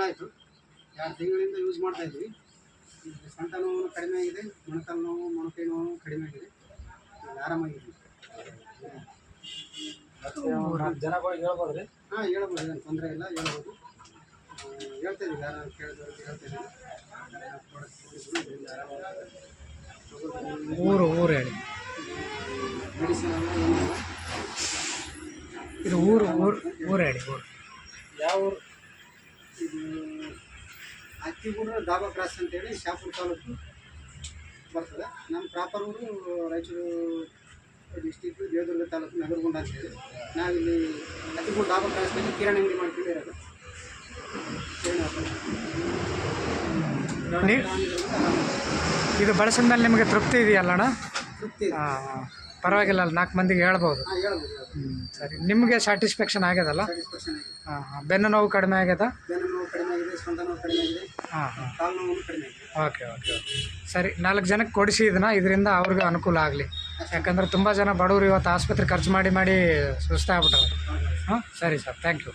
ತಿಂಗಳಾಯಿತು, 2 ತಿಂಗಳಿಂದ ಯೂಸ್ ಮಾಡ್ತಾಯಿದ್ವಿ. ಸೊಂಟ ನೋವು ಕಡಿಮೆ ಆಗಿದೆ, ಮೊಣಕಾಲು ನೋವು ಮೊಣಕೈ ನೋವು ಕಡಿಮೆ ಆಗಿದೆ, ಆರಾಮಾಗಿದ್ದೀವಿ. ಜನಗಳಿಗೆ ಹೇಳ್ಬೋದು ರೀ? ಹಾಂ ಹೇಳ್ಬೋದು, ಏನು ತೊಂದರೆ ಇಲ್ಲ, ಹೇಳ್ಬೋದು. ಹೇಳ್ತಾಯಿದ್ದೀವಿ, ಯಾರು ಕೇಳಿದವ್ರಿಗೆ ಹೇಳ್ತಾಯಿದ್ದೀವಿ. ಊರು ಹೇಳಿ. ಮೆಡಿಸಿನ್ ಎಲ್ಲ ಏನಿಲ್ಲ. ಇದು ಊರು ಹೇಳಿ. ಯಾವ ಊರು? ಇದು ಅಕ್ಕಿಗೂಡು ಡಾಬಾ ಕ್ರಾಸ್ ಅಂತೇಳಿ ಶಾಪುರ ತಾಲೂಕು ಬರ್ತದೆ. ನಮ್ಮ ಪ್ರಾಪರ್ ಊರು ರಾಯಚೂರು ಡಿಸ್ಟಿಕ್ ದೇವದುರ್ಗ ತಾಲೂಕು ನಗರಗುಂಡ ಅಂತೇಳಿ. ನಾವಿಲ್ಲಿ ಅಕ್ಕಿಗೂಡು ಡಾಬಾ ಕ್ರಾಸ್ನಲ್ಲಿ ಕಿರಾಣಿ ಅಂಗಡಿ ಮಾಡ್ಕೊಂಡು ಇರೋದು. ಇದು ಬಳಸಿದ ಮೇಲೆ ನಿಮಗೆ ತೃಪ್ತಿ ಇದೆಯಲ್ಲಣ್ಣ? ತೃಪ್ತಿ ಇದೆ. ಹಾಂ, ಪರವಾಗಿಲ್ಲ, 4 ಮಂದಿಗೆ ಹೇಳ್ಬೋದು. ಹಾಂ ಹೇಳ್ಬೋದು. ಸರಿ, ನಿಮಗೆ ಸ್ಯಾಟಿಸ್ಫ್ಯಾಕ್ಷನ್ ಆಗ್ಯದಲ್ಲ? ಸ್ಯಾಟಿಸ್ಫ್ಯಾಕ್ಷನ್ ಆಗಿದೆ. ಹಾಂ, ಬೆನ್ನು ನೋವು ಕಡಿಮೆ ಆಗ್ಯದ? ಬೆನ್ನು ನೋವು ಕಡಿಮೆ ಆಗಿದೆ, ಸೊಂಟ ನೋವು ಕಡಿಮೆ ಆಗಿದೆ, ಕಾಲು ನೋವು ಕಡಿಮೆ ಆಗಿದೆ. ಓಕೆ. ಸರಿ, 4 ಜನಕ್ಕೆ ಕೊಡಿಸಿ ಇದರಿಂದ ಅವ್ರಿಗೂ ಅನುಕೂಲ ಆಗಲಿ. ಯಾಕಂದರೆ ತುಂಬ ಜನ ಬಡವರು ಇವತ್ತು ಆಸ್ಪತ್ರೆ ಖರ್ಚು ಮಾಡಿ ಸುಸ್ತಾಗ್ಬಿಟ್ಟಾರೆ. ಹಾಂ, ಸರಿ ಸರ್, ಥ್ಯಾಂಕ್ ಯು.